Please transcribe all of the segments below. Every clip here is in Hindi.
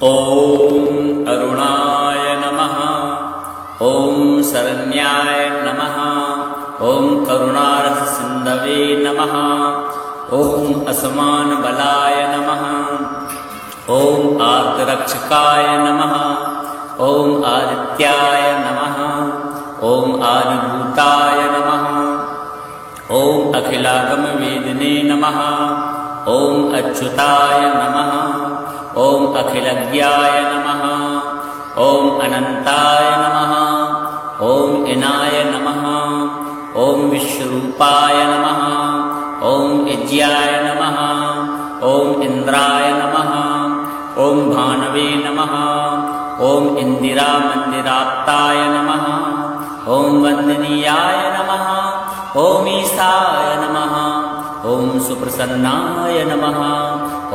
ॐ अरुणाय नमः। ॐ शरण्याय नमः। ॐ करुणारससिन्धवे नमः। ॐ असमानबलाय नमः। ॐ आर्तरक्षकाय नमः। ॐ आदित्याय नमः। ॐ आदिभूताय नमः। ॐ अखिलागमवेदिने नमः। ॐ अच्युताय नमः। ॐ अखिलज्ञाय नमः। ॐ अनन्ताय नमः। ॐ इनाय नमः। ॐ विश्वरूपाय नमः। ॐ इज्याय नमः। ॐ इन्द्राय नमः। ॐ भानवे नमः। ॐ इन्दिरामन्दिराप्ताय नमः। ॐ वन्दनीयाय नमः। ॐ ईशाय नमः। ॐ सुप्रसन्नाय नमः।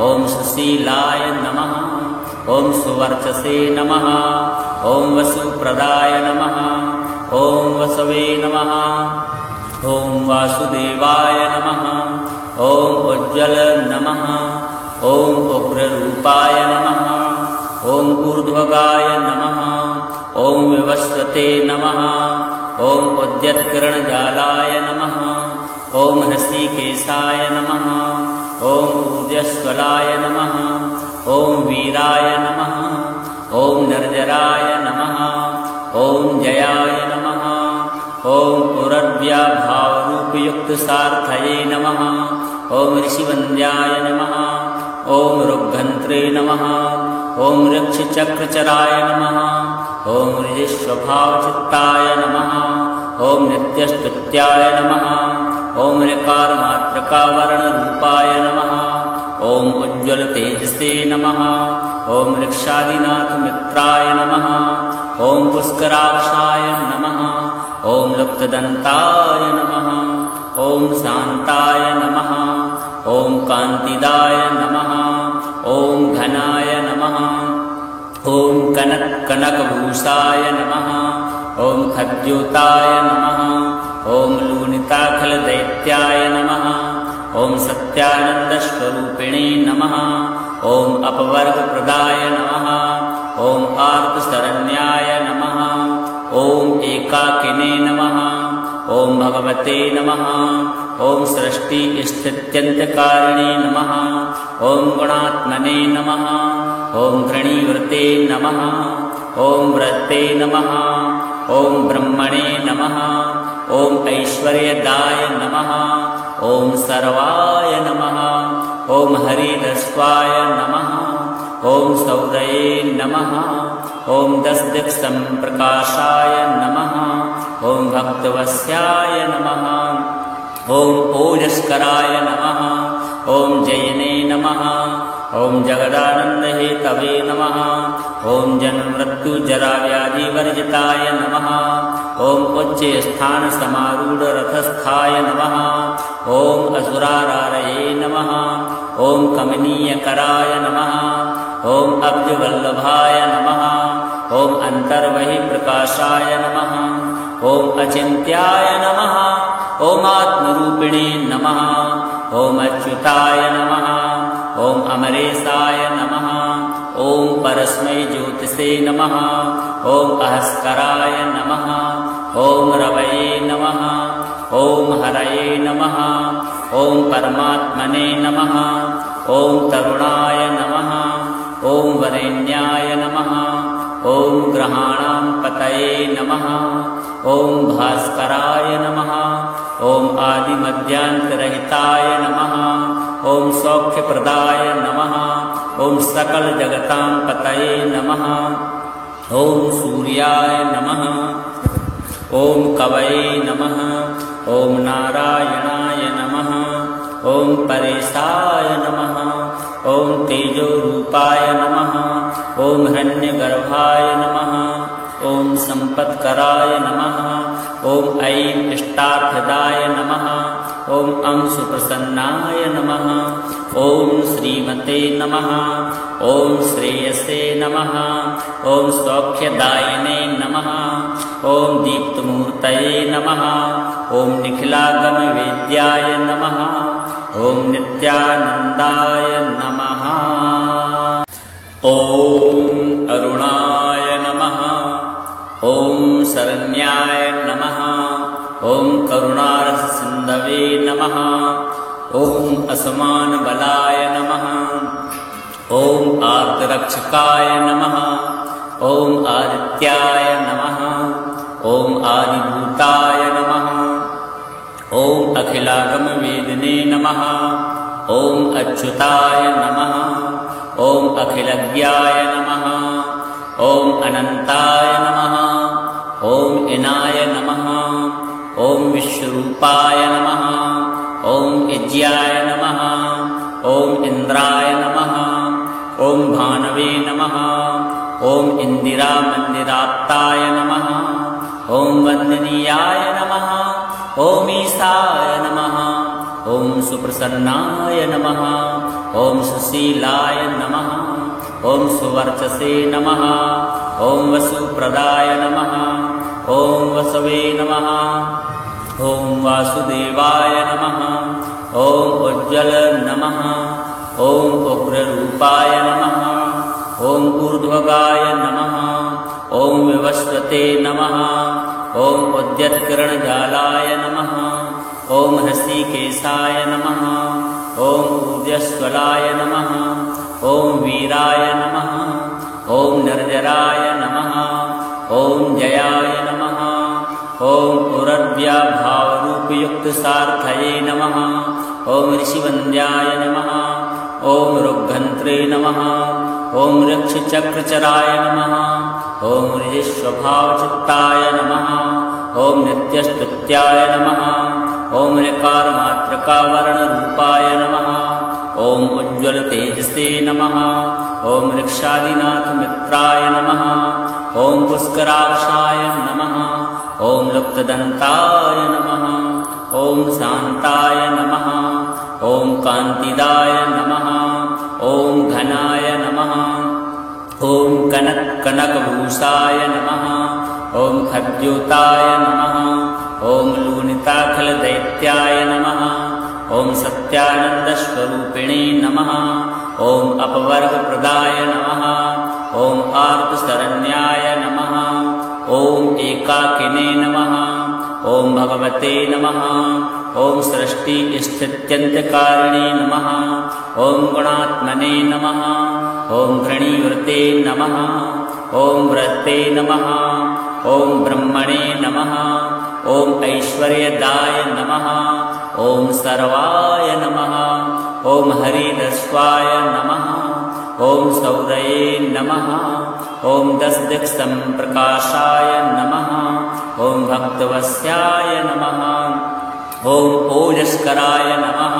ॐ सुशीलाय नमः। ॐ सुवर्चसे नमः। ॐ वसुप्रदाय नमः। ॐ वसवे नमः। ॐ वासुदेवाय नमः। ॐ उज्ज्वल नमः। ॐ उग्ररूपाय नमः। ॐ ऊर्ध्वगाय नमः। ॐ विवस्वते नमः। ॐ उद्यत्किरणजालाय नमः। ॐ हृषीकेशाय नमः। ॐ ऊर्जस्वलाय नमः। ॐ वीराय नमः। ॐ निर्जराय नमः। ॐ जयाय नमः। ॐ पुरव्याभावरूपयुक्तसार्थये नमः। ॐ ऋषिवन्द्याय नमः। ॐ ऋग्घन्त्रे नमः। ॐ ऋक्षचक्रचराय नमः। ॐ ऋजिस्वभावचित्ताय नमः। ॐ नित्यस्तुत्याय नमः। ॐ ऋकारमात्रकावर्णरूपाय नमः। ॐ उज्ज्वलतेजसे नमः। ॐ ऋक्षादिनाथमित्राय नमः। ॐ पुष्कराक्षाय नमः। ॐ लुप्तदन्ताय नमः। ॐ शान्ताय नमः। ॐ कान्तिदाय नमः। ॐ घनाय नमः। ॐ कनकभूषाय नमः। ॐ खद्योताय नमः। ॐ लूनिताखलदैत्याय नमः। ॐ सत्यानन्दस्वरूपिणे नमः। ॐ अपवर्गप्रदाय नमः। ॐ आर्तशरण्याय नमः। ॐ एकाकिने नमः। ॐ भगवते नमः। ॐ सृष्टिस्थित्यन्त्यकारिणे नमः। ॐ गुणात्मने नमः। ॐ घृणीवृते नमः। ॐ व्रते नमः। ॐ ब्रह्मणे नमः। ॐ ऐश्वर्यदाय नमः। ॐ सर्वाय नमः। ॐ हरिदस्वाय नमः। ॐ सौदये नमः। ॐ दशदिक्सम्प्रकाशाय नमः। ॐ भक्तवत्स्याय नमः। ॐ ओजस्कराय नमः। ॐ जयने नमः। ॐ जगदानन्दहेतवे नमः। ॐ जन्ममृत्युजराव्याधिवर्जिताय नमः। ॐ उच्चस्थानसमारूढरथस्थाय नमः। ॐ असुरारारये नमः। ॐ कमनीयकराय नमः। ॐ अब्जवल्लभाय नमः। ॐ अन्तर्बहिप्रकाशाय नमः। ॐ अचिन्त्याय नमः। ॐ आत्मरूपिणे नमः। ॐ अच्युताय नमः। ॐ अमरेशाय नमः। ॐ परस्मै ज्योतिषे नमः। ॐ अहस्कराय नमः। ॐ रवये नमः। ॐ हरये नमः। ॐ परमात्मने नमः। ॐ तरुणाय नमः। ॐ वरेण्याय नमः। ॐ ग्रहाणां पतये नमः। ॐ भास्कराय नमः। ॐ आदिमध्यान्तरहिताय नमः। ॐ सौख्यप्रदाय नमः। ॐ सकलजगतां पतये नमः। ॐ सूर्याय नमः। ॐ कवये नमः। ॐ नारायणाय नमः। ॐ परेशाय नमः। ॐ तेजोरूपाय नमः। ॐ हिरण्यगर्भाय नमः। ॐ सम्पत्कराय नमः। ॐ ऐं इष्टार्थदाय नमः। ॐ अं सुप्रसन्नाय नमः। ॐ श्रीमते नमः। ॐ श्रेयसे नमः। ॐ सौख्यदायिने नमः। ॐ दीप्तमूर्तये नमः। ॐ निखिलागमवेद्याय नमः। ॐ नित्यानन्दाय नमः। ॐ अरुणाय नमः। ॐ शरण्याय नमः। ॐ करुणारससिन्धवे नमः। ॐ असमानबलाय नमः। ॐ आर्तरक्षकाय नमः। ॐ आदित्याय नमः। ॐ आदिभूताय नमः। ॐ अखिलागमवेदिने नमः। ॐ अच्युताय नमः। ॐ अखिलज्ञाय नमः। ॐ अनन्ताय नमः। ॐ इनाय नमः। ॐ विश्वरूपाय नमः। ॐ इज्याय नमः। ॐ इन्द्राय नमः। ॐ भानवे नमः। ॐ इन्दिरामन्दिराप्ताय नमः। ॐ वन्दनीयाय नमः। ॐ ईशाय नमः। ॐ सुप्रसन्नाय नमः। ॐ सुशीलाय नमः। ॐ सुवर्चसे नमः। ॐ वसुप्रदाय नमः। ॐ वसवे नमः। ॐ वासुदेवाय नमः। ॐ उज्ज्वल नमः। ॐ उग्ररूपाय नमः। ॐ ऊर्ध्वगाय नमः। ॐ विवस्वते नमः। ॐ उद्यत्किरणजालाय नमः। ॐ हृषीकेशाय नमः। ॐ ऊर्जस्वलाय नमः। ॐ वीराय नमः। ॐ निर्जराय नमः। ॐ जयाय नमः। ॐ उरद्व्याभावरूपयुक्तसार्थये नमः। ॐ ऋषिवन्द्याय नमः। ॐ ऋग्घन्त्रे नमः। ॐ ऋक्षचक्रचराय नमः। ॐ ऋजिस्वभावचित्ताय नमः। ॐ नित्यस्तुत्याय नमः। ॐ ऋकारमात्रकावर्णरूपाय नमः। ॐ उज्ज्वलतेजसे नमः। ॐ ऋक्षादिनाथमित्राय नमः। ॐ पुष्कराक्षाय नमः। ॐ लुप्तदन्ताय नमः। ॐ शान्ताय नमः। ॐ कान्तिदाय नमः। ॐ घनाय नमः। ॐ कनकभूषाय नमः। ॐ खद्योताय नमः। ॐ लूनिताखिलदैत्याय नमः। ॐ सत्यानन्दस्वरूपिणे नमः। ॐ अपवर्गप्रदाय नमः। ॐ आर्तशरण्याय नमः। ॐ एकाकिने नमः। ॐ भगवते नमः। ॐ सृष्टिस्थित्यन्त्यकारिणे नमः। ॐ गुणात्मने नमः। ॐ घृणीवृते नमः। ॐ व्रते नमः। ॐ ब्रह्मणे नमः। ॐ ऐश्वर्यदाय नमः। ॐ सर्वाय नमः। ॐ हरिरस्वाय नमः। ॐ सौरये नमः। ॐ दशदिक्सम्प्रकाशाय नमः। ॐ भक्तवत्स्याय नमः। ॐ ओजस्कराय नमः।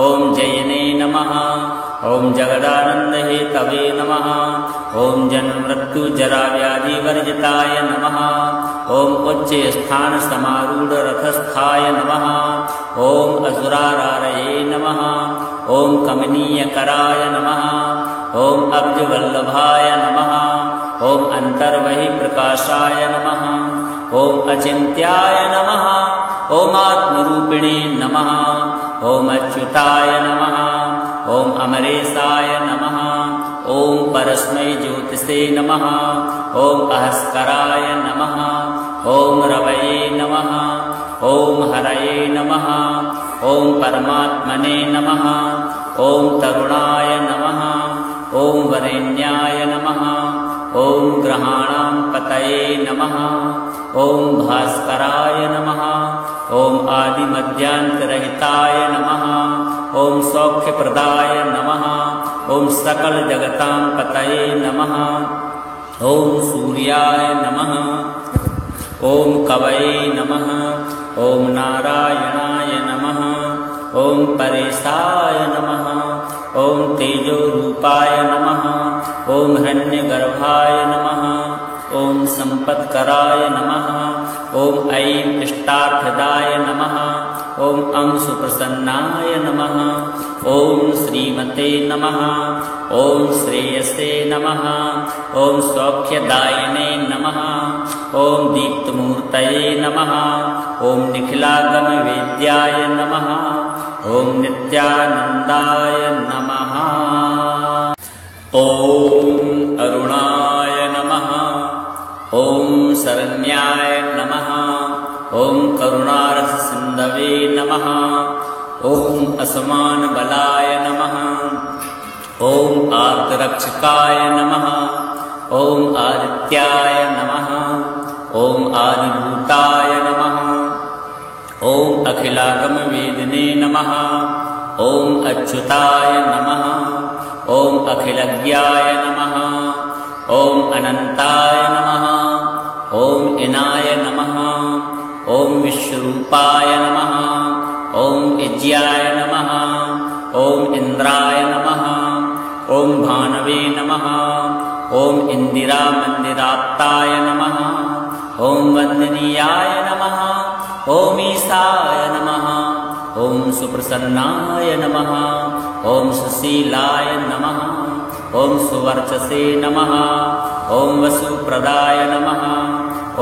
ॐ जयने नमः। ॐ जगदानन्दहेतवे नमः। ॐ जन्ममृत्युजराव्याधिवर्जिताय नमः। ॐ उच्चस्थानसमारूढरथस्थाय नमः। ॐ असुरारारये नमः। ॐ कमनीयकराय नमः। ॐ अब्जवल्लभाय नमः। ॐ अन्तर्बहिप्रकाशाय नमः। ॐ अचिन्त्याय नमः। ॐ आत्मरूपिणे नमः। ॐ अच्युताय नमः। ॐ अमरेशाय नमः। ॐ परस्मै ज्योतिषे नमः। ॐ अहस्कराय नमः। ॐ रवये नमः। ॐ हरये नमः। ॐ परमात्मने नमः। ॐ तरुणाय नमः। ॐ वरेण्याय नमः। ॐ ग्रहाणां पतये नमः। ॐ भास्कराय नमः। ॐ आदिमध्यान्तरहिताय नमः। ॐ सौख्यप्रदाय नमः। ॐ सकलजगतां पतये नमः। ॐ सूर्याय नमः। ॐ कवये नमः। ॐ नारायणाय नमः। ॐ परेशाय नमः। ॐ तेजोरूपाय नमः। ॐ हिरण्यगर्भाय नमः। ॐ सम्पत्कराय नमः। ॐ ऐं इष्टार्थदाय नमः। ॐ अं सुप्रसन्नाय नमः। ॐ श्रीमते नमः। ॐ श्रेयसे नमः। ॐ सौख्यदायिने नमः। ॐ दीप्तमूर्तये नमः। ॐ निखिलागमवेद्याय नमः। ॐ नित्यानन्दाय नमः। ॐ अरुणाय नमः। ॐ शरण्याय नमः। ॐ करुणारससिन्धवे नमः। ॐ असमानबलाय नमः। ॐ आर्तरक्षकाय नमः। ॐ आदित्याय नमः। ॐ आदिभूताय नमः। ॐ अखिलागमवेदिने नमः। ॐ अच्युताय नमः। ॐ अखिलज्ञाय नमः। ॐ अनन्ताय नमः। ॐ इनाय नमः। ॐ विश्वरूपाय नमः। ॐ इज्याय नमः। ॐ इन्द्राय नमः। ॐ भानवे नमः। ॐ इन्दिरामन्दिराप्ताय नमः। ॐ वन्दनीयाय नमः। ॐ ईशाय नमः। ॐ सुप्रसन्नाय नमः। ॐ सुशीलाय नमः। ॐ सुवर्चसे नमः। ॐ वसुप्रदाय नमः।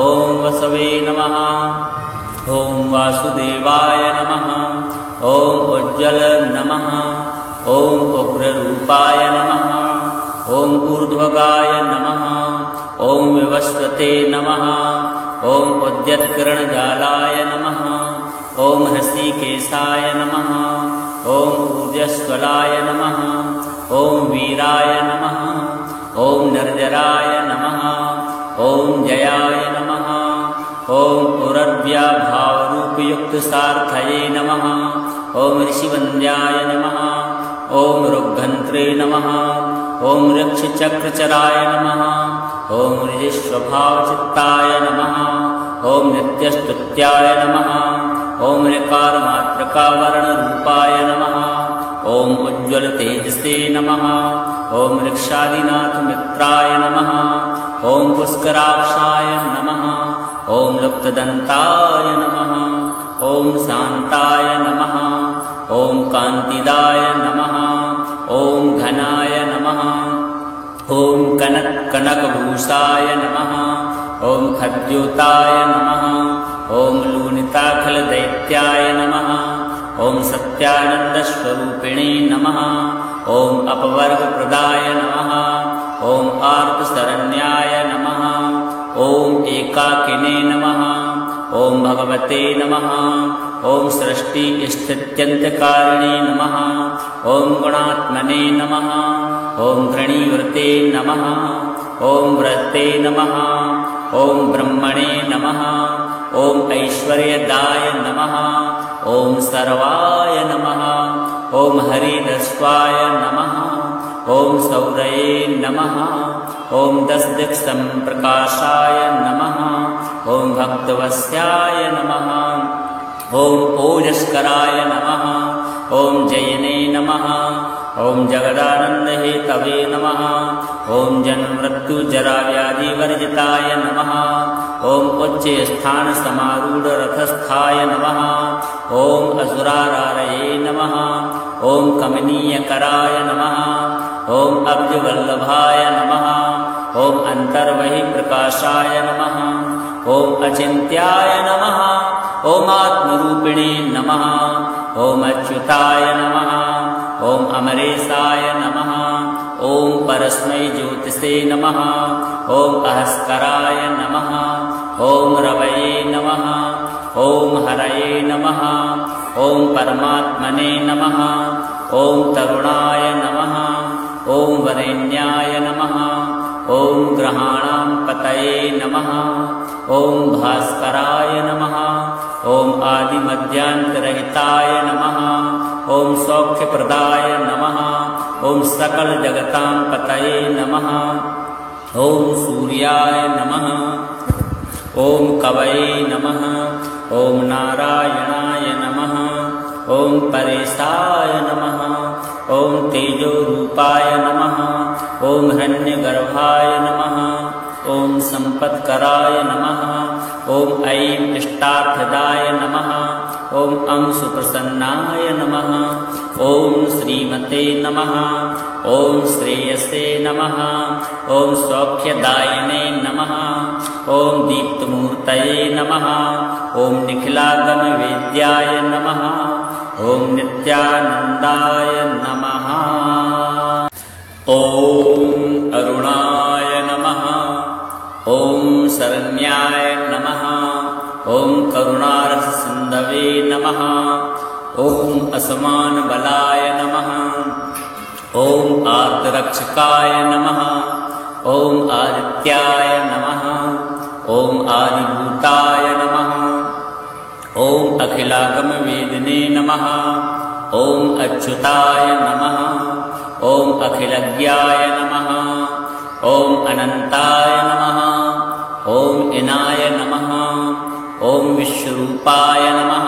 ॐ वसवे नमः। ॐ वासुदेवाय नमः। ॐ उज्ज्वल नमः। ॐ उग्ररूपाय नमः। ॐ ऊर्ध्वगाय नमः। ॐ विवस्वते नमः। ॐ उद्यत्किरणजालाय नमः। ॐ हृषीकेशाय नमः। ॐ ऊर्जस्वलाय नमः। ॐ वीराय नमः। ॐ निर्जराय नमः। ॐ जयाय नमः। ॐ पुरव्याभावरूपयुक्तसार्थये नमः। ॐ ऋषिवन्द्याय नमः। ॐ ऋग्घन्त्रे नमः। ॐ ऋक्षचक्रचराय नमः। ॐ ऋजिस्वभावचित्ताय नमः। ॐ नित्यस्तुत्याय नमः। ॐ ऋकारमात्रकावर्णरूपाय नमः। ॐ उज्ज्वलतेजसे नमः। ॐ ऋक्षादिनाथमित्राय नमः। ॐ पुष्कराक्षाय नमः। ॐ लुप्तदन्ताय नमः। ॐ शान्ताय नमः। ॐ कान्तिदाय नमः। ॐ घनाय नमः। ॐ कनकभूषाय नमः। ॐ खद्योताय नमः। ॐ लूनिताखलदैत्याय नमः। ॐ सत्यानन्दस्वरूपिणे नमः। ॐ अपवर्गप्रदाय नमः। ॐ आर्तशरण्याय नमः। ॐ एकाकिने नमः। ॐ भगवते नमः। ॐ सृष्टिस्थित्यन्त्यकारिणे नमः। ॐ गुणात्मने नमः। ॐ घृणीवृते नमः। ॐ व्रते नमः। ॐ ब्रह्मणे नमः। ॐ ऐश्वर्यदाय नमः। ॐ सर्वाय नमः। ॐ हरिदस्वाय नमः। ॐ सौरये नमः। ॐ दशदिक्सम्प्रकाशाय नमः। ॐ भक्तवत्स्याय नमः। ॐ ओजस्कराय नमः। ॐ जयने नमः। ॐ जगदानन्दहेतवे नमः। ॐ जन्ममृत्युजराव्याधिवर्जिताय नमः। ॐ उच्चस्थानसमारूढरथस्थाय नमः। ॐ असुरारारये नमः। ॐ कमनीयकराय नमः। ॐ अब्जवल्लभाय नमः। ॐ अन्तर्बहिप्रकाशाय नमः। ॐ अचिन्त्याय नमः। ॐ आत्मरूपिणे नमः। ॐ अच्युताय नमः। ॐ अमरेशाय नमः। ॐ परस्मै ज्योतिषे नमः। ॐ अहस्कराय नमः। ॐ रवये नमः। ॐ हरये नमः। ॐ परमात्मने नमः। ॐ तरुणाय नमः। ॐ वरेण्याय नमः। ॐ ग्रहाणां पतये नमः। ॐ भास्कराय नमः। ॐ आदिमध्यान्तरहिताय नमः। ॐ सौख्यप्रदाय नमः। ॐ सकलजगतां पतये नमः। ॐ सूर्याय नमः। ॐ कवये नमः। ॐ नारायणाय नमः। ॐ परेशाय नमः। ॐ तेजोरूपाय नमः। ॐ हिरण्यगर्भाय नमः। ॐ सम्पत्कराय नमः। ॐ ऐं इष्टार्थदाय नमः। ॐ अं सुप्रसन्नाय नमः। ॐ श्रीमते नमः। ॐ श्रेयसे नमः। ॐ सौख्यदायिने नमः। ॐ दीप्तमूर्तये नमः। ॐ निखिलागमवेद्याय नमः। ॐ नित्यानन्दाय नमः। ॐ अरुणाय नमः। ॐ शरण्याय नमः। ॐ करुणारससिन्धवे नमः। ॐ असमानबलाय नमः। ॐ आर्तरक्षकाय नमः। ॐ आदित्याय नमः। ॐ आदिभूताय नमः। ॐ अखिलागमवेदिने नमः। ॐ अच्युताय नमः। ॐ अखिलज्ञाय नमः। ॐ अनन्ताय नमः। ॐ इनाय नमः। ॐ विश्वरूपाय नमः।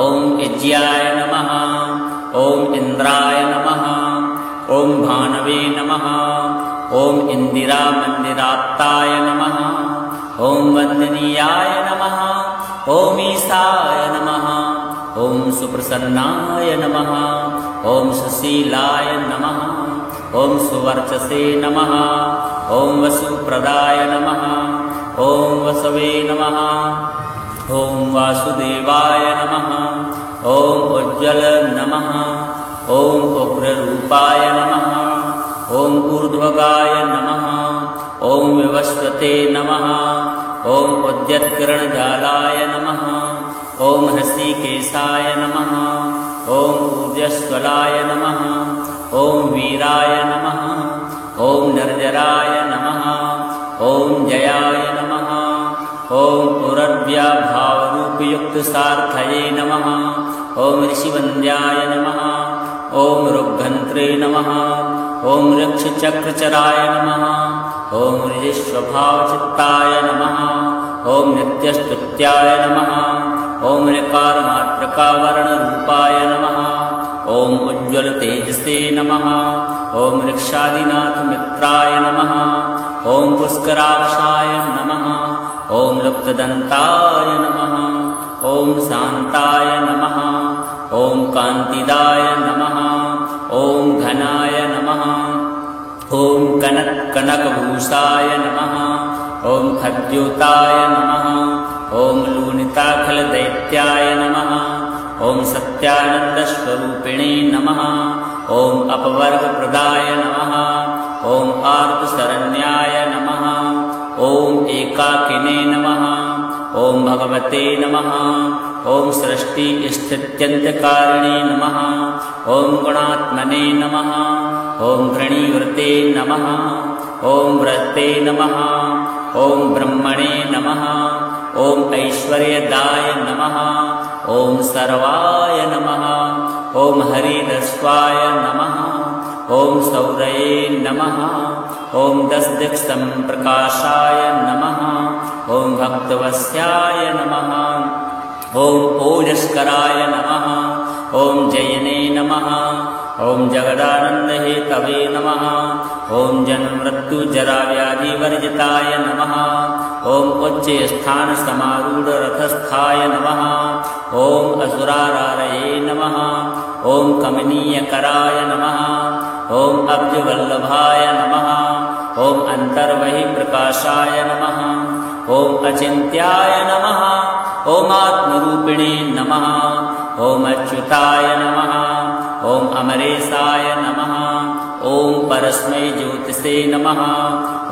ॐ यज्ञाय नमः। ॐ इन्द्राय नमः। ॐ भानवे नमः। ॐ इन्दिरामन्दिराप्ताय नमः। ॐ वन्दनीयाय नमः। ॐ ईशाय नमः। ॐ सुप्रसन्नाय नमः। ॐ सुशीलाय नमः। ॐ सुवर्चसे नमः। ॐ वसुप्रदाय नमः। ॐ वसवे नमः। ॐ वासुदेवाय नमः। ॐ उज्ज्वल नमः। ॐ उग्ररूपाय नमः। ॐ ऊर्ध्वगाय नमः। ॐ विवस्वते नमः। ॐ उद्यत्किरणजालाय नमः। ॐ हृषीकेशाय नमः। ॐ ऊर्जस्वलाय नमः। ॐ वीराय नमः। ॐ निर्जराय नमः। ॐ जयाय नमः। ॐ पुरव्याभावरूपयुक्तसार्थये नमः। ॐ ऋषिवन्द्याय नमः। ॐ ऋग्घन्त्रे नमः। ॐ ऋक्षचक्रचराय नमः। ॐ ऋजिस्वभावचित्ताय नमः। ॐ नित्यस्तुत्याय नमः। ॐ ऋकारमात्रकावर्णरूपाय नमः। ॐ उज्ज्वलतेजसे नमः। ॐ ऋक्षादिनाथमित्राय नमः। ॐ पुष्कराक्षाय नमः। ॐ लुप्तदन्ताय नमः। ॐ शान्ताय नमः। ॐ कान्तिदाय नमः। ॐ घनाय नमः। ॐ कनकभूषाय नमः। ॐ खद्योताय नमः। ॐ लूनिताखिलदैत्याय नमः। ॐ सत्यानन्दस्वरूपिणे नमः। ॐ अपवर्गप्रदाय नमः। ॐ आर्तशरण्याय नमः। ॐ एकाकिने नमः। ॐ भगवते नमः। ॐ सृष्टिस्थित्यन्त्यकारिणे नमः। ॐ गुणात्मने नमः। ॐ घृणीवृते नमः। ॐ व्रते नमः। ॐ ब्रह्मणे नमः। ॐ ऐश्वर्यदाय नमः। ॐ सर्वाय नमः। ॐ हरिदस्वाय नमः। ॐ सौरये नमः। ॐ दशदिक्सम्प्रकाशाय नमः। ॐ भक्तवत्स्याय नमः। ॐ ओजस्कराय नमः। ॐ जयने नमः। ॐ जगदानन्दहेतवे नमः। ॐ जन्ममृत्युजराव्याधिवर्जिताय नमः। ॐ उच्चस्थानसमारूढरथस्थाय नमः। ॐ असुरारारये नमः। ॐ कमनीयकराय नमः। ॐ अब्जवल्लभाय नमः। ॐ अन्तर्बहिप्रकाशाय नमः। ॐ अचिन्त्याय नमः। ॐ आत्मरूपिणे नमः। ॐ अच्युताय नमः। ॐ अमरेशाय नमः। ॐ परस्मै ज्योतिषे नमः।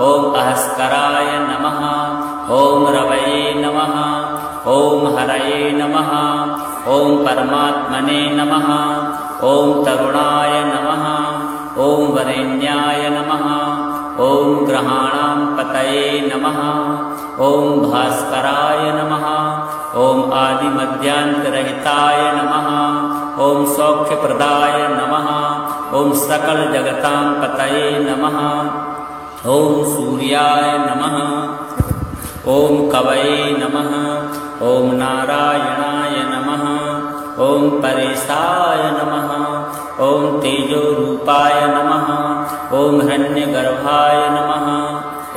ॐ अहस्कराय नमः। ॐ रवये नमः। ॐ हरये नमः। ॐ परमात्मने नमः। ॐ तरुणाय नमः। ॐ वरेण्याय नमः। ॐ ग्रहाणां पतये नमः। ॐ भास्कराय नमः। ॐ आदिमध्यान्तरहिताय नमः। ॐ सौख्यप्रदाय नमः। ॐ सकलजगतां पतये नमः। ॐ सूर्याय नमः। ॐ कवये नमः। ॐ नारायणाय नमः। ॐ परेशाय नमः। ॐ तेजोरूपाय नमः। ॐ हिरण्यगर्भाय नमः।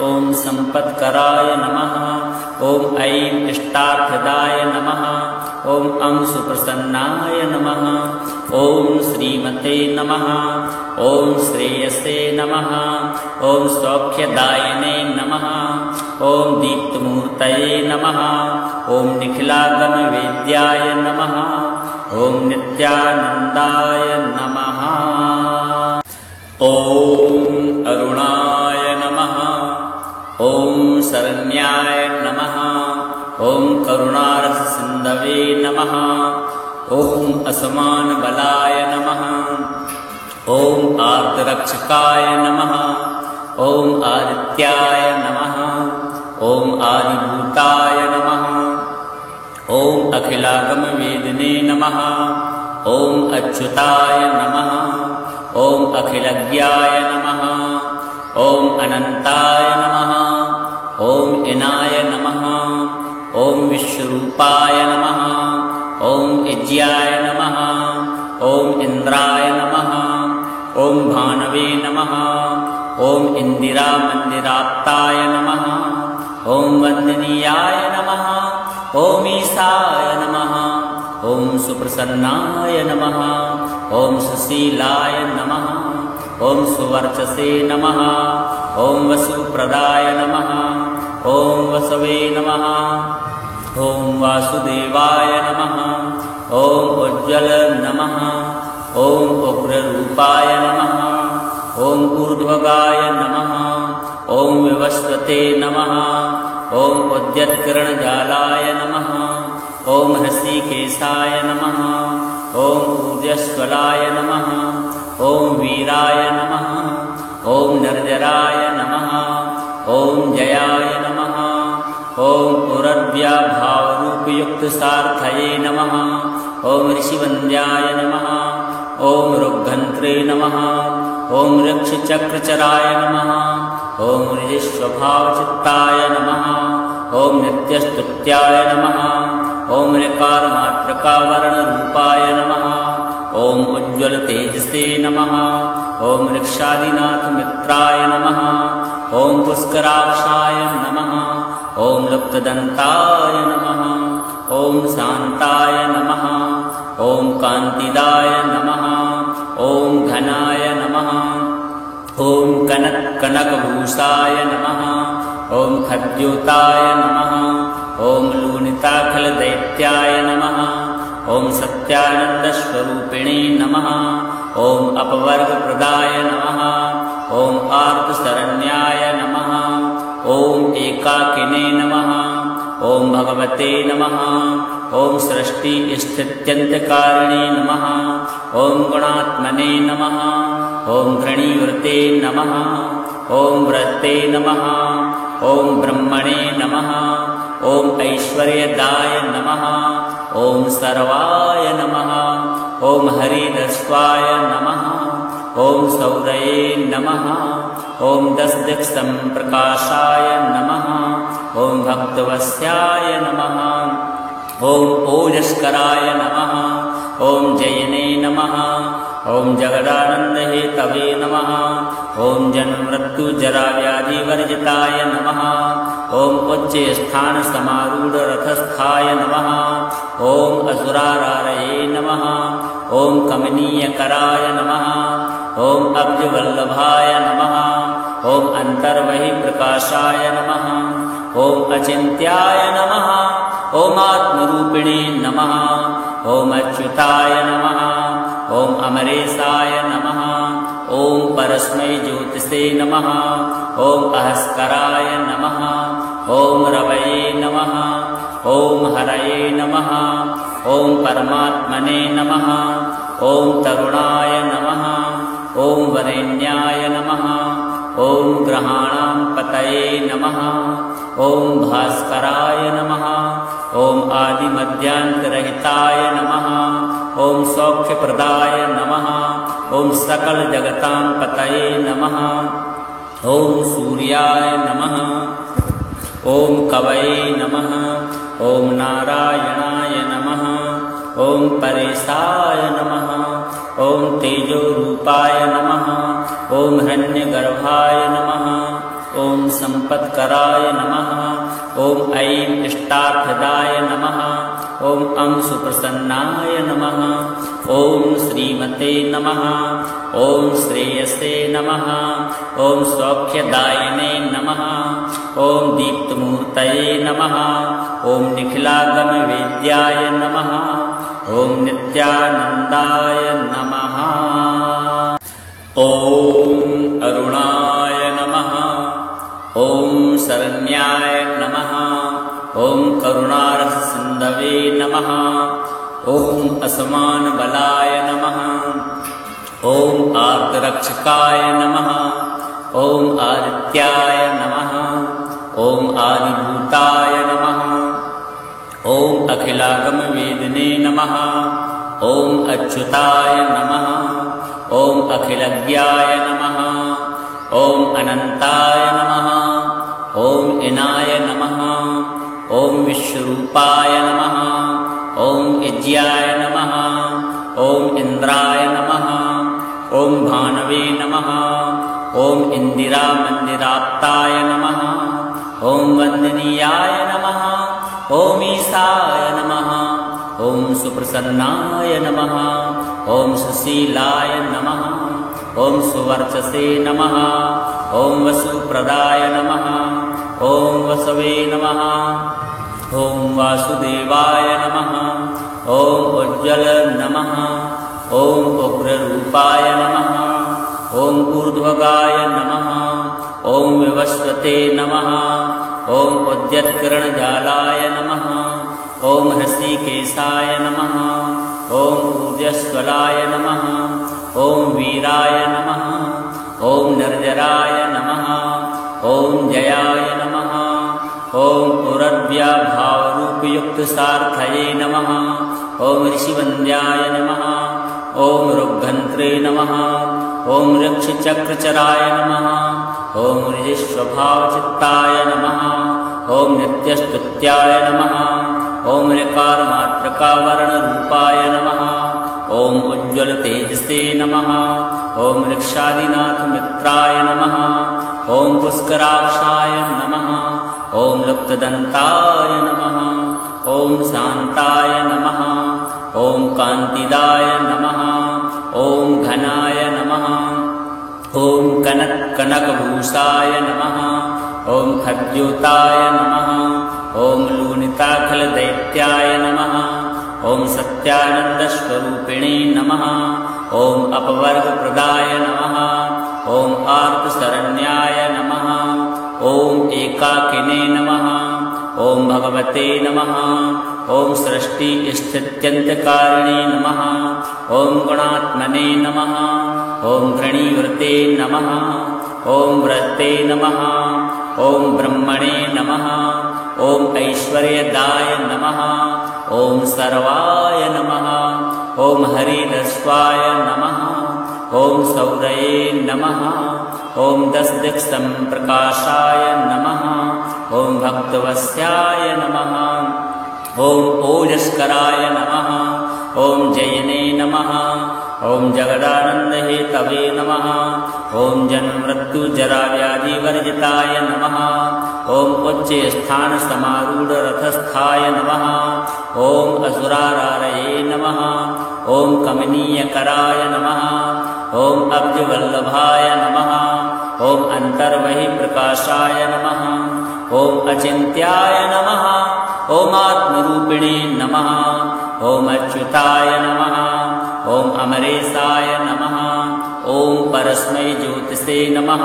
ॐ सम्पत्कराय नमः। ॐ ऐं इष्टार्थदाय नमः। ॐ अं सुप्रसन्नाय नमः। ॐ श्रीमते नमः। ॐ श्रेयसे नमः। ॐ सौख्यदायिने नमः। ॐ दीप्तमूर्तये नमः। ॐ निखिलागमवेद्याय नमः। ॐ नित्यानन्दाय नमः। ॐ अरुणाय नमः। ॐ शरण्याय नमः। ॐ करुणारससिन्धवे नमः। ॐ असमानबलाय नमः। ॐ आर्तरक्षकाय नमः। ॐ आदित्याय नमः। ॐ आदिभूताय नमः। ॐ अखिलागमवेदिने नमः। ॐ अच्युताय नमः। ॐ अखिलज्ञाय नमः। ॐ अनन्ताय नमः। ॐ इनाय नमः। ॐ विश्वरूपाय नमः। ॐ इज्याय नमः। ॐ इन्द्राय नमः। ॐ भानवे नमः। ॐ इन्दिरामन्दिराप्ताय नमः। ॐ वन्दनीयाय नमः। ॐ ईशाय नमः। ॐ सुप्रसन्नाय नमः। ॐ सुशीलाय नमः। ॐ सुवर्चसे नमः। ॐ वसुप्रदाय नमः। ॐ वसवे नमः। ॐ वासुदेवाय नमः। ॐ उज्ज्वल नमः। ॐ उग्ररूपाय नमः। ॐ ऊर्ध्वगाय नमः। ॐ विवस्वते नमः। ॐ उद्यत्किरणजालाय नमः। ॐ हृषीकेशाय नमः। ॐ ऊर्जस्वलाय नमः। ॐ वीराय नमः। ॐ निर्जराय नमः। ॐ जयाय नमः। ॐ उरद्व्याभावरूपयुक्तसार्थये नमः। ॐ ऋषिवन्द्याय नमः। ॐ ऋग्घन्त्रे नमः। ॐ ऋक्षचक्रचराय नमः। ॐ ऋजिस्वभावचित्ताय नमः। ॐ नित्यस्तुत्याय नमः। ॐ ऋकारमात्रकावर्णरूपाय नमः। ॐ उज्ज्वलतेजसे नमः। ॐ ऋक्षादिनाथमित्राय नमः। ॐ पुष्कराक्षाय नमः। ॐ लुप्तदन्ताय नमः। ॐ शान्ताय नमः। ॐ कान्तिदाय नमः। ॐ घनाय नमः। ॐ कनकभूषाय नमः। ॐ खद्योताय नमः। ॐ लूनिताखलदैत्याय नमः। ॐ सत्यानन्दस्वरूपिणे नमः। ॐ अपवर्गप्रदाय नमः। ॐ आर्तशरण्याय नमः। ॐ एकाकिने नमः। ॐ भगवते नमः। ॐ सृष्टिस्थित्यन्त्यकारिणे नमः। ॐ गुणात्मने नमः। ॐ घृणीवृते नमः। ॐ व्रते नमः। ॐ ब्रह्मणे नमः। ॐ ऐश्वर्यदाय नमः। ॐ सर्वाय नमः। ॐ हरिदस्वाय नमः। ॐ सौरये नमः। ॐ दशदिक्सम्प्रकाशाय नमः। ॐ भक्तवत्स्याय नमः। ॐ ओजस्कराय नमः। ॐ जयने नमः। ॐ जगदानन्दहेतवे नमः। ॐ जन्ममृत्युजराव्याधिवर्जिताय नमः। ॐ उच्चस्थानसमारूढरथस्थाय नमः। ॐ असुरारारये नमः। ॐ कमनीयकराय नमः। ॐ अब्जवल्लभाय नमः। ॐ अन्तर्बहिप्रकाशाय नमः। ॐ अचिन्त्याय नमः। ॐ आत्मरूपिणे नमः। ॐ अच्युताय नमः। ॐ अमरेशाय नमः। ॐ परस्मै ज्योतिषे नमः। ॐ अहस्कराय नमः। ॐ रवये नमः। ॐ हरये नमः। ॐ परमात्मने नमः। ॐ तरुणाय नमः। ॐ वरेण्याय नमः। ॐ ग्रहाणां पतये नमः। ॐ भास्कराय नमः। ॐ आदिमध्यान्तरहिताय नमः। ॐ सौख्यप्रदाय नमः। ॐ सकलजगतां पतये नमः। ॐ सूर्याय नमः। ॐ कवये नमः। ॐ नारायणाय नमः। ॐ परेशाय नमः। ॐ तेजोरूपाय नमः। ॐ हिरण्यगर्भाय नमः। ॐ सम्पत्कराय नमः। ॐ ऐं इष्टार्थदाय नमः। ॐ अं सुप्रसन्नाय नमः। ॐ श्रीमते नमः। ॐ श्रेयसे नमः। ॐ सौख्यदायिने नमः। ॐ दीप्तमूर्तये नमः। ॐ निखिलागमवेद्याय नमः। ॐ नित्यानन्दाय नमः। ॐ अरुणाय नमः। ॐ शरण्याय नमः। ॐ करुणारससिन्धवे नमः। ॐ असमानबलाय नमः। ॐ आर्तरक्षकाय नमः। ॐ आदित्याय नमः। ॐ आदिभूताय नमः। ॐ अखिलागमवेदिने नमः। ॐ अच्युताय नमः। ॐ अखिलज्ञाय नमः। ॐ अनन्ताय नमः। ॐ इनाय नमः। ॐ विश्वरूपाय नमः। ॐ इज्याय नमः। ॐ इन्द्राय नमः। ॐ भानवे नमः। ॐ इन्दिरामन्दिराप्ताय नमः। ॐ वन्दनीयाय नमः। ॐ ईशाय नमः। ॐ सुप्रसन्नाय नमः। ॐ सुशीलाय नमः। ॐ सुवर्चसे नमः। ॐ वसुप्रदाय नमः। ॐ वसवे नमः। ॐ वासुदेवाय नमः। ॐ उज्ज्वल नमः। ॐ उग्ररूपाय नमः। ॐ ऊर्ध्वगाय नमः। ॐ विवस्वते नमः। ॐ उद्यत्किरणजालाय नमः। ॐ हृषीकेशाय नमः। ॐ ऊर्जस्वलाय नमः। ॐ वीराय नमः। ॐ निर्जराय नमः। ॐ जयाय नमः। ॐ पुरद्व्याभावरूपयुक्तसार्थये नमः। ॐ ऋषिवन्द्याय नमः। ॐ ऋग्घन्त्रे नमः। ॐ ऋक्षचक्रचराय नमः। ॐ ऋजिस्वभावचित्ताय नमः। ॐ नित्यस्तुत्याय नमः। ॐ ऋकारमात्रकावर्णरूपाय नमः। ॐ उज्ज्वलतेजसे नमः। ॐ ऋक्षादिनाथमित्राय नमः। ॐ पुष्कराक्षाय नमः। ॐ लुप्तदन्ताय नमः। ॐ शान्ताय नमः। ॐ कान्तिदाय नमः। ॐ घनाय नमः। ॐ कनकभूषाय नमः। ॐ खद्योताय नमः। ॐ लूनिताखलदैत्याय नमः। ॐ सत्यानन्दस्वरूपिणे नमः। ॐ अपवर्गप्रदाय नमः। ॐ आर्तशरण्याय नमः। ॐ एकाकिने नमः। ॐ भगवते नमः। ॐ सृष्टिस्थित्यन्त्यकारिणे नमः। ॐ गुणात्मने नमः। ॐ घृणीवृते नमः। ॐ व्रते नमः। ॐ ब्रह्मणे नमः। ॐ ऐश्वर्यदाय नमः। ॐ सर्वाय नमः। ॐ हरिदस्वाय नमः। ॐ सौरये नमः। ॐ दशदिक्सम्प्रकाशाय नमः। ॐ भक्तवत्स्याय नमः। ॐ ओजस्कराय नमः। ॐ जयने नमः। ॐ जगदानन्दहेतवे नमः। ॐ जन्ममृत्युजराव्याधिवर्जिताय नमः। ॐ उच्चस्थानसमारूढरथस्थाय नमः। ॐ असुरारारये नमः। ॐ कमनीयकराय नमः। ॐ अब्जवल्लभाय नमः। ॐ अन्तर्बहिप्रकाशाय नमः। ॐ अचिन्त्याय नमः। ॐ आत्मरूपिणे नमः। ॐ अच्युताय नमः। ॐ अमरेशाय नमः। ॐ परस्मै ज्योतिषे नमः।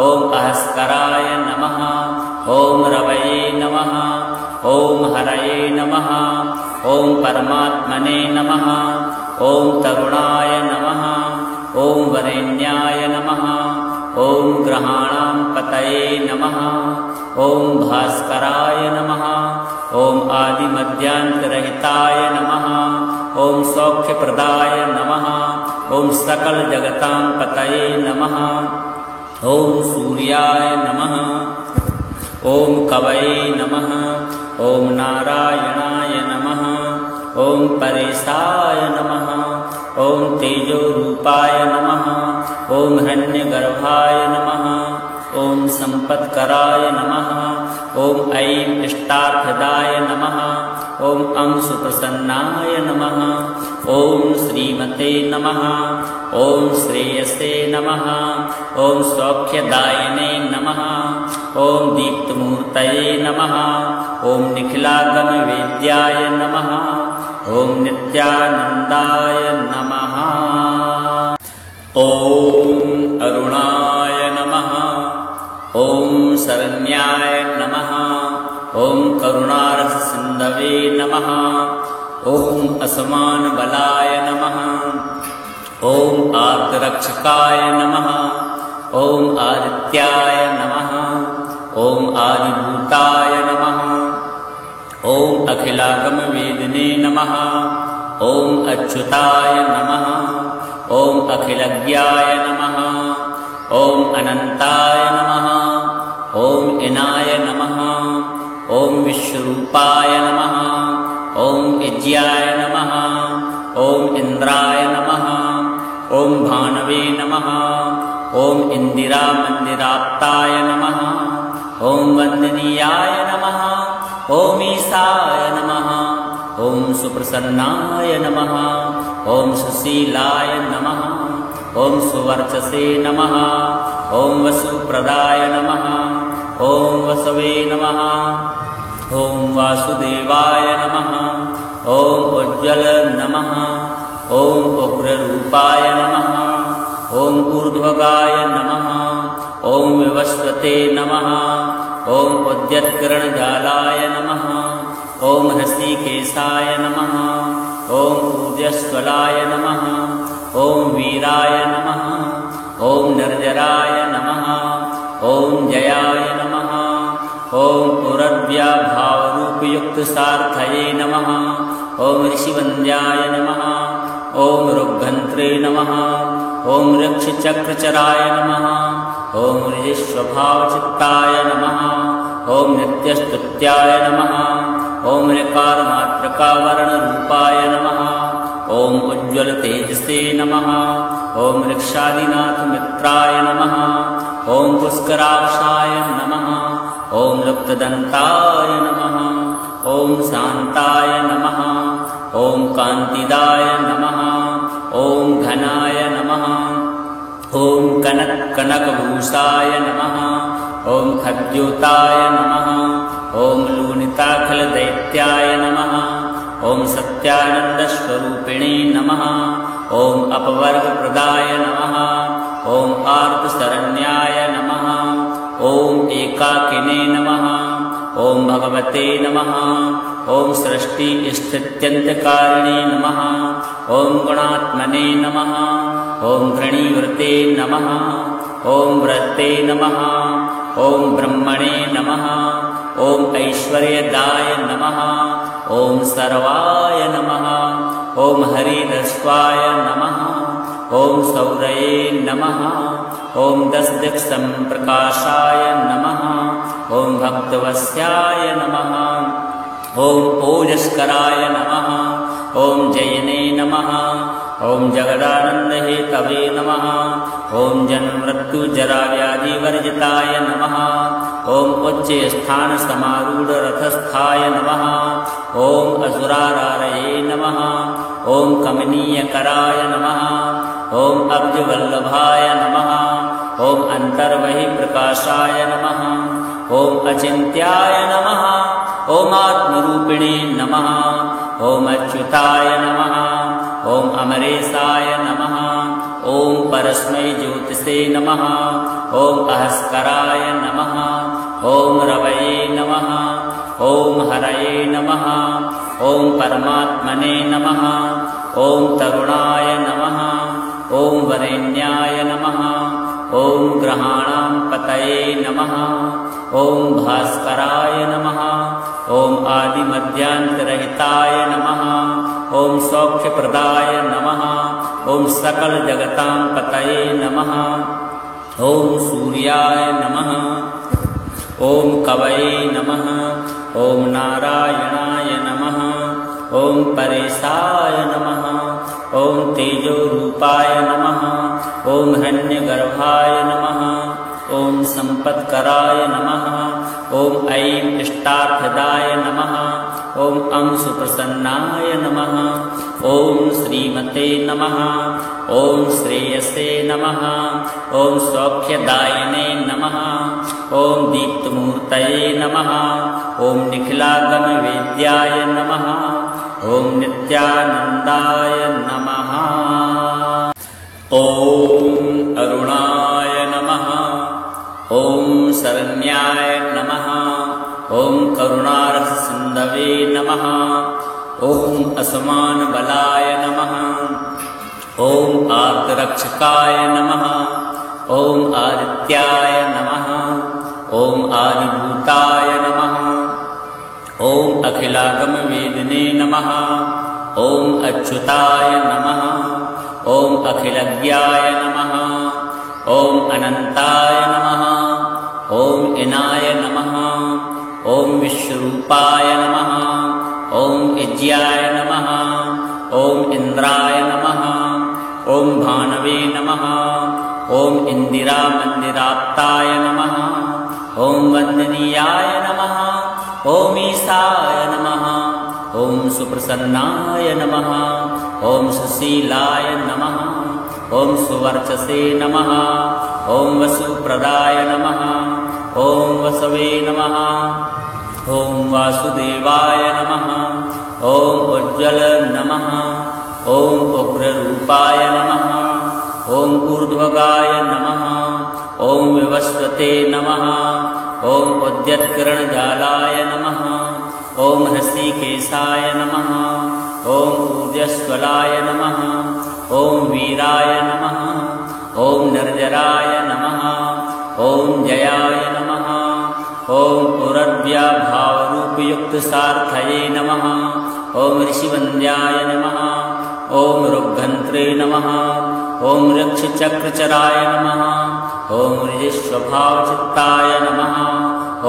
ॐ अहस्कराय नमः। ॐ रवये नमः। ॐ हरये नमः। ॐ परमात्मने नमः। ॐ तरुणाय नमः। ॐ वरेण्याय नमः। ॐ ग्रहाणां पतये नमः। ॐ भास्कराय नमः। ॐ आदिमध्यान्तरहिताय नमः। ॐ सौख्यप्रदाय नमः। ॐ सकलजगतां पतये नमः। ॐ सूर्याय नमः। ॐ कवये नमः। ॐ नारायणाय नमः। ॐ परेशाय नमः। ॐ तेजोरूपाय नमः। ॐ हिरण्यगर्भाय नमः। ॐ सम्पत्कराय नमः। ॐ ऐं इष्टार्थदाय नमः। ॐ अं सुप्रसन्नाय नमः। ॐ श्रीमते नमः। ॐ श्रेयसे नमः। ॐ सौख्यदायिने नमः। ॐ दीप्तमूर्तये नमः। ॐ निखिलागमवेद्याय नमः। ॐ नित्यानन्दाय नमः। ॐ अरुणाय नमः। ॐ शरण्याय नमः। ॐ करुणारससिन्धवे नमः। ॐ असमानबलाय नमः। ॐ आर्तरक्षकाय नमः। ॐ आदित्याय नमः। ॐ आदिभूताय नमः। ॐ अखिलागमवेदिने नमः। ॐ अच्युताय नमः। ॐ अखिलज्ञाय नमः। ॐ अनन्ताय नमः। ॐ इनाय नमः। ॐ विश्वरूपाय नमः। ॐ इज्याय नमः। ॐ इन्द्राय नमः। ॐ भानवे नमः। ॐ इन्दिरामन्दिराप्ताय नमः। ॐ वन्दनीयाय नमः। ॐ ईशाय नमः। ॐ सुप्रसन्नाय नमः। ॐ सुशीलाय नमः। ॐ सुवर्चसे नमः। ॐ वसुप्रदाय नमः। ॐ वसवे नमः। ॐ वासुदेवाय नमः। ॐ उज्ज्वल नमः। ॐ उग्ररूपाय नमः। ॐ ऊर्ध्वगाय नमः। ॐ विवस्वते नमः। ॐ उद्यत्किरणजालाय नमः। ॐ हृषीकेशाय नमः। ॐ ऊर्जस्वलाय नमः। ॐ वीराय नमः। ॐ निर्जराय नमः। ॐ जयाय नमः। ॐ पुरद्व्याभावरूपयुक्तसार्थये नमः। ॐ ऋषिवन्द्याय नमः। ॐ ऋग्घन्त्रे नमः। ॐ ऋक्षचक्रचराय नमः। ॐ ऋजिस्वभावचित्ताय नमः। ॐ नित्यस्तुत्याय नमः। ॐ ऋकारमात्रकावरणरूपाय नमः। ॐ उज्ज्वलतेजसे नमः। ॐ ऋक्षादिनाथमित्राय नमः। ॐ पुष्कराक्षाय नमः। ॐ लुप्तदन्ताय नमः। ॐ शान्ताय नमः। ॐ कान्तिदाय नमः। ॐ घनाय नमः। ॐ कनकभूषाय नमः। ॐ खद्योताय नमः। ॐ लूनिताखिलदैत्याय नमः। ॐ सत्यानन्दस्वरूपिणे नमः। ॐ अपवर्गप्रदाय नमः। ॐ आर्तशरण्याय नमः। ॐ एकाकिने नमः। ॐ भगवते नमः। ॐ सृष्टिस्थित्यन्त्यकारिणे नमः। ॐ गुणात्मने नमः। ॐ घृणीवृते नमः। ॐ व्रते नमः। ॐ ब्रह्मणे नमः। ॐ ऐश्वर्यदाय नमः। ॐ सर्वाय नमः। ॐ हरिरस्वाय नमः। ॐ सौरये नमः। ॐ दशदिक्सम्प्रकाशाय नमः। ॐ भक्तवस्याय नमः। ॐ ओजस्कराय नमः। ॐ जयने नमः। ॐ जगदानन्दहेतवे नमः। ॐ जन्ममृत्युजराव्याधिवर्जिताय नमः। ॐ उच्चस्थानसमारूढरथस्थाय नमः। ॐ असुरारारये नमः। ॐ कमनीयकराय नमः। ॐ अब्जवल्लभाय नमः। ॐ अन्तर्बहिप्रकाशाय नमः। ॐ अचिन्त्याय नमः। ॐ आत्मरूपिणे नमः। ॐ अच्युताय नमः। ॐ अमरेशाय नमः। ॐ परस्मै ज्योतिषे नमः। ॐ अहस्कराय नमः। ॐ रवये नमः। ॐ हरये नमः। ॐ परमात्मने नमः। ॐ तरुणाय नमः। ॐ वरेण्याय नमः। ॐ ग्रहाणां पतये नमः। ॐ भास्कराय नमः। ॐ आदिमध्यान्तरहिताय नमः। ॐ सौख्यप्रदाय नमः। ॐ सकलजगतां पतये नमः। ॐ सूर्याय नमः। ॐ कवये नमः। ॐ नारायणाय नमः। ॐ परेशाय नमः। ॐ तेजोरूपाय नमः। ॐ हिरण्यगर्भाय नमः। ॐ सम्पत्कराय नमः। ॐ ऐं इष्टार्थदाय नमः। ॐ अं सुप्रसन्नाय नमः। ॐ श्रीमते नमः। ॐ श्रेयसे नमः। ॐ सौख्यदायिने नमः। ॐ दीप्तमूर्तये नमः। ॐ निखिलागमवेद्याय नमः। ॐ नित्यानन्दाय नमः। ॐ अरुणाय नमः। ॐ शरण्याय नमः। ॐ करुणारससिन्धवे नमः। ॐ असमानबलाय नमः। ॐ आर्तरक्षकाय नमः। ॐ आदित्याय नमः। ॐ आदिभूताय नमः। ॐ अखिलागमवेदिने नमः। ॐ अच्युताय नमः। ॐ अखिलज्ञाय नमः। ॐ अनन्ताय नमः। ॐ इनाय नमः। ॐ विश्वरूपाय नमः। ॐ इज्याय नमः। ॐ इन्द्राय नमः। ॐ भानवे नमः। ॐ इन्दिरामन्दिराप्ताय नमः। ॐ वन्दनीयाय नमः। ॐ ईशाय नमः। ॐ सुप्रसन्नाय नमः। ॐ सुशीलाय नमः। ॐ सुवर्चसे नमः। ॐ वसुप्रदाय नमः। ॐ वसवे नमः। ॐ वासुदेवाय नमः। ॐ उज्ज्वल नमः। ॐ उग्ररूपाय नमः। ॐ ऊर्ध्वगाय नमः। ॐ विवस्वते नमः। ॐ उद्यत्किरणजालाय नमः। ॐ हृषीकेशाय नमः। ॐ ऊर्जस्वलाय नमः। ॐ वीराय नमः। ॐ निर्जराय नमः। ॐ जयाय नमः। ॐ पुरद्व्याभावरूपयुक्तसार्थये नमः। ॐ ऋषिवन्द्याय नमः। ॐ ऋग्घन्त्रे नमः। ॐ ऋक्षचक्रचराय नमः। ॐ ऋजिस्वभावचित्ताय नमः।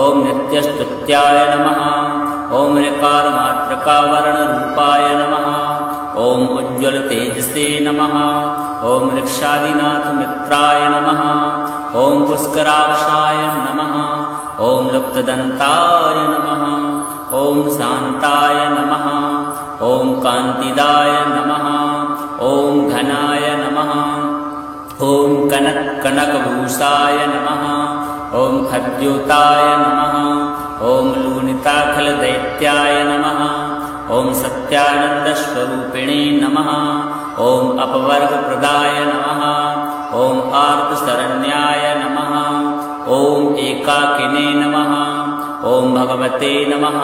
ॐ नित्यस्तुत्याय नमः। ॐ ऋकारमात्रकावर्णरूपाय नमः। ॐ उज्ज्वलतेजसे नमः। ॐ ऋक्षादिनाथमित्राय नमः। ॐ पुष्कराक्षाय नमः। ॐ लुप्तदन्ताय नमः। ॐ शान्ताय नमः। ॐ कान्तिदाय नमः। ॐ घनाय नमः। ॐ कनकभूषाय नमः। ॐ खद्योताय नमः। ॐ लूनिताखलदैत्याय नमः। ॐ सत्यानन्दस्वरूपिणे नमः। ॐ अपवर्गप्रदाय नमः। ॐ आर्तशरण्याय नमः। ॐ एकाकिने नमः। ॐ भगवते नमः।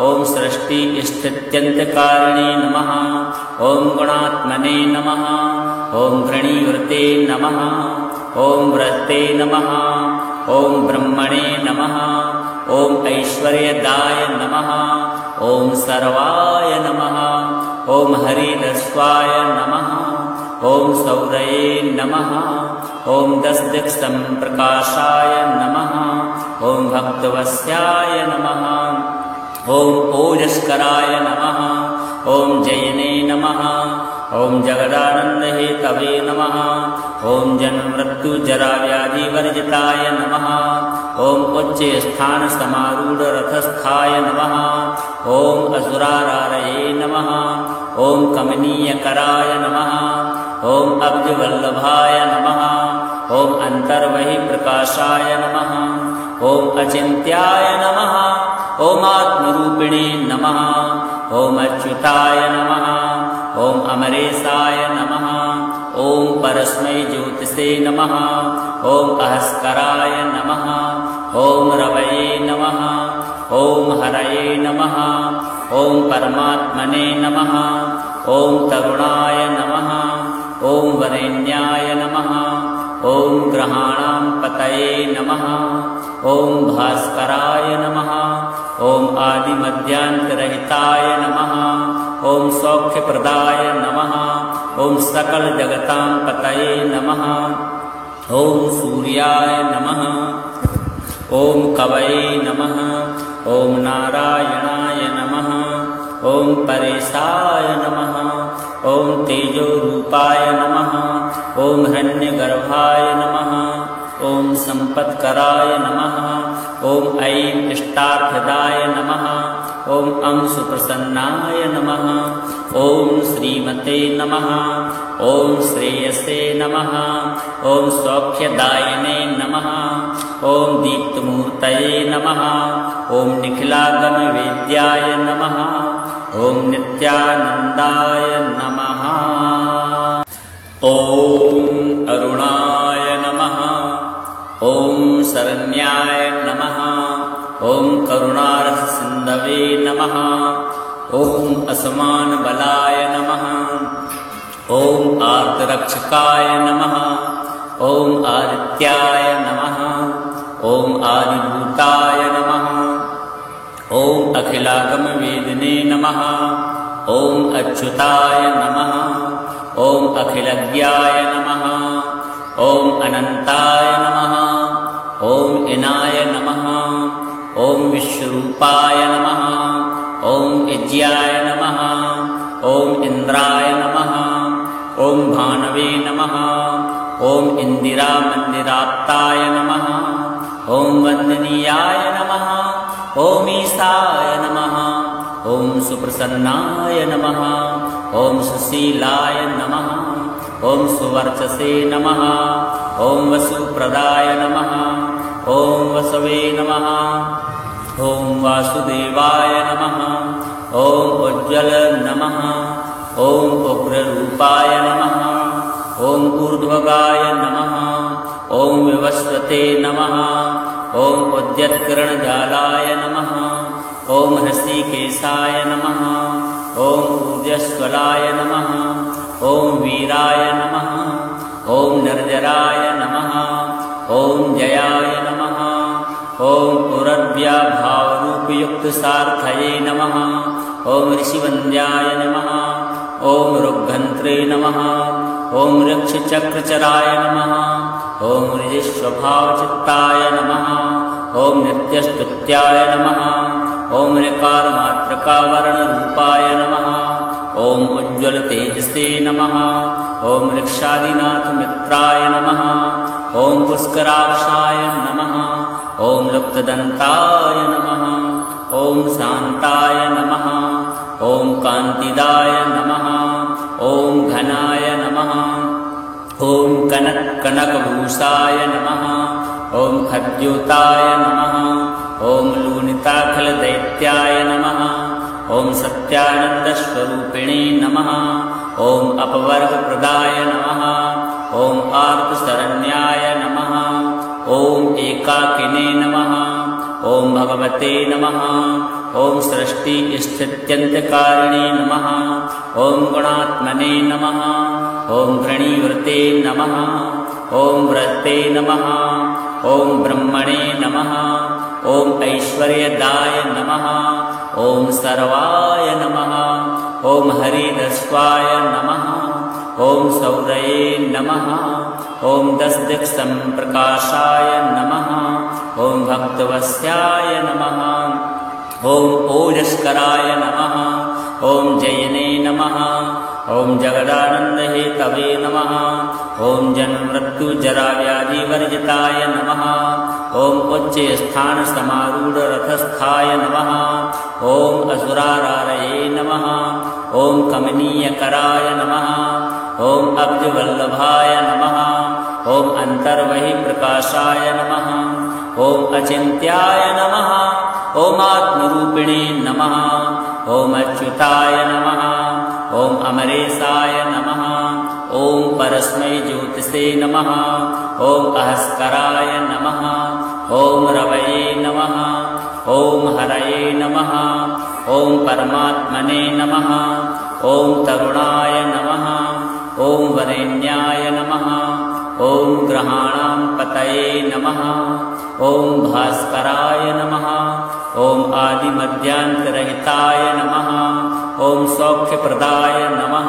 ॐ सृष्टिस्थित्यन्तकारिणे नमः। ॐ गुणात्मने नमः। ॐ घृणीवृते नमः। ॐ व्रते नमः। ॐ ब्रह्मणे नमः। ॐ ऐश्वर्यदाय नमः। ॐ सर्वाय नमः। ॐ हरिरस्वाय नमः। ॐ सौरये नमः। ॐ दशदिक्सम्प्रकाशाय नमः। ॐ भक्तवत्स्याय नमः। ॐ ओजस्कराय नमः। ॐ जयने नमः। ॐ जगदानन्दहेतवे नमः। ॐ जन्ममृत्युजराव्याधिवर्जिताय नमः। ॐ उच्चस्थानसमारूढरथस्थाय नमः। ॐ असुरारारये नमः। ॐ कमनीयकराय नमः। ॐ अब्जवल्लभाय नमः। ॐ अन्तर्बहिप्रकाशाय नमः। ॐ अचिन्त्याय नमः। ॐ आत्मरूपिणे नमः। ॐ अच्युताय नमः। ॐ अमरेशाय नमः। ॐ परस्मै ज्योतिषे नमः। ॐ अहस्कराय नमः। ॐ रवये नमः। ॐ हरये नमः। ॐ परमात्मने नमः। ॐ तरुणाय नमः। ॐ वरेण्याय नमः। ॐ ग्रहाणां पतये नमः। ॐ भास्कराय नमः। ॐ आदिमध्यान्तरहिताय नमः। ॐ सौख्यप्रदाय नमः। ॐ सकलजगतां पतये नमः। ॐ सूर्याय नमः। ॐ कवये नमः। ॐ नारायणाय नमः। ॐ परेशाय नमः। ॐ तेजोरूपाय नमः। ॐ हिरण्यगर्भाय नमः। ॐ सम्पत्कराय नमः। ॐ ऐं इष्टार्थदाय नमः। ॐ सुप्रसन्नाय नमः। ॐ श्रीमते नमः। ॐ श्रेयसे नमः। ॐ सौख्यदायिने नमः। ॐ दीप्तमूर्तये नमः। ॐ निखिलागमवेद्याय नमः। ॐ नित्यानन्दाय नमः। ॐ अरुणाय नमः। ॐ शरण्याय नमः। ॐ करुणारससिन्धवे नमः। ॐ असमानबलाय नमः। ॐ आर्तरक्षकाय नमः। ॐ आदित्याय नमः। ॐ आदिभूताय नमः। ॐ अखिलागमवेदिने नमः। ॐ अच्युताय नमः। ॐ अखिलज्ञाय नमः। ॐ अनन्ताय नमः। ॐ इनाय नमः। ॐ विश्वरूपाय नमः। ॐ यज्ञाय नमः। ॐ इन्द्राय नमः। ॐ भानवे नमः। ॐ इन्दिरामन्दिराप्ताय नमः। ॐ वन्दनीयाय नमः। ॐ ईशाय नमः। ॐ सुप्रसन्नाय नमः। ॐ सुशीलाय नमः। ॐ सुवर्चसे नमः। ॐ वसुप्रदाय नमः। ॐ वसवे नमः। ॐ वासुदेवाय नमः। ॐ उज्ज्वल नमः। ॐ उग्ररूपाय नमः। ॐ ऊर्ध्वगाय नमः। ॐ विवस्वते नमः। ॐ उद्यत्किरणजालाय नमः। ॐ हृषीकेशाय नमः। ॐ ऊर्जस्वलाय नमः। ॐ वीराय नमः। ॐ निर्जराय नमः। ॐ जयाय नमः। ॐ पुरव्याभावरूपयुक्तसार्थये नमः। ॐ ऋषिवन्द्याय नमः। ॐ ऋग्घन्त्रे नमः। ॐ ऋक्षचक्रचराय नमः। ॐ ऋजिस्वभावचित्ताय नमः। ॐ नित्यस्तुत्याय नमः। ॐ ऋकारमात्रकावर्णरूपाय नमः। ॐ उज्ज्वलतेजसे नमः। ॐ ऋक्षादिनाथमित्राय नमः। ॐ पुष्कराक्षाय नमः। ॐ लुप्तदन्ताय नमः। ॐ शान्ताय नमः। ॐ कान्तिदाय नमः। ॐ घनाय नमः। ॐ कनकभूषाय नमः। ॐ खद्योताय नमः। ॐ लूनिताखलदैत्याय नमः। ॐ सत्यानन्दस्वरूपिणे नमः। ॐ अपवर्गप्रदाय नमः। ॐ आर्तशरण्याय नमः। ॐ एकाकिने नमः। ॐ भगवते नमः। ॐ सृष्टिस्थित्यन्त्यकारिणे नमः। ॐ गुणात्मने नमः। ॐ घृणीवृते नमः। ॐ व्रते नमः। ॐ ब्रह्मणे नमः। ॐ ऐश्वर्यदाय नमः। ॐ सर्वाय नमः। ॐ हरिदस्वाय नमः। ॐ सौरये नमः। ॐ दशदिक्सम्प्रकाशाय नमः। ॐ भक्तवत्स्याय नमः। ॐ ओजस्कराय नमः। ॐ जयने नमः। ॐ जगदानन्दहेतवे नमः। ॐ जन्ममृत्युजराव्याधिवर्जिताय नमः। ॐ उच्चस्थानसमारूढरथस्थाय नमः। ॐ असुरारारये नमः। ॐ कमनीयकराय नमः। ॐ अब्जवल्लभाय नमः। ॐ अन्तर्बहिप्रकाशाय नमः। ॐ अचिन्त्याय नमः। ॐ आत्मरूपिणे नमः। ॐ अच्युताय नमः। ॐ अमरेशाय नमः। ॐ परस्मै ज्योतिषे नमः। ॐ अहस्कराय नमः। ॐ रवये नमः। ॐ हरये नमः। ॐ परमात्मने नमः। ॐ तरुणाय नमः। ॐ वरेण्याय नमः। ॐ ग्रहाणां पतये नमः। ॐ भास्कराय नमः। ॐ आदिमध्यान्तरहिताय नमः। ॐ सौख्यप्रदाय नमः।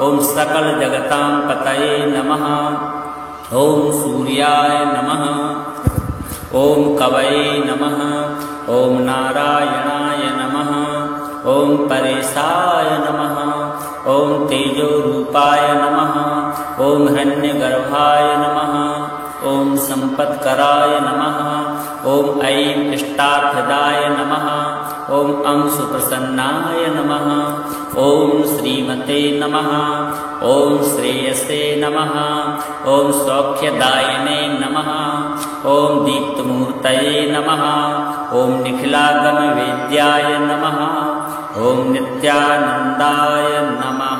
ॐ सकलजगतां पतये नमः। ॐ सूर्याय नमः। ॐ कवये नमः। ॐ नारायणाय नमः। ॐ परेशाय नमः। ॐ तेजोरूपाय नमः। ॐ हिरण्यगर्भाय नमः। ॐ सम्पत्कराय नमः। ॐ ऐं इष्टार्थदाय नमः। ॐ अं सुप्रसन्नाय नमः। ॐ श्रीमते नमः। ॐ श्रेयसे नमः। ॐ सौख्यदायिने नमः। ॐ दीप्तमूर्तये नमः। ॐ निखिलागमवेद्याय नमः। ॐ नित्यानन्दाय नमः।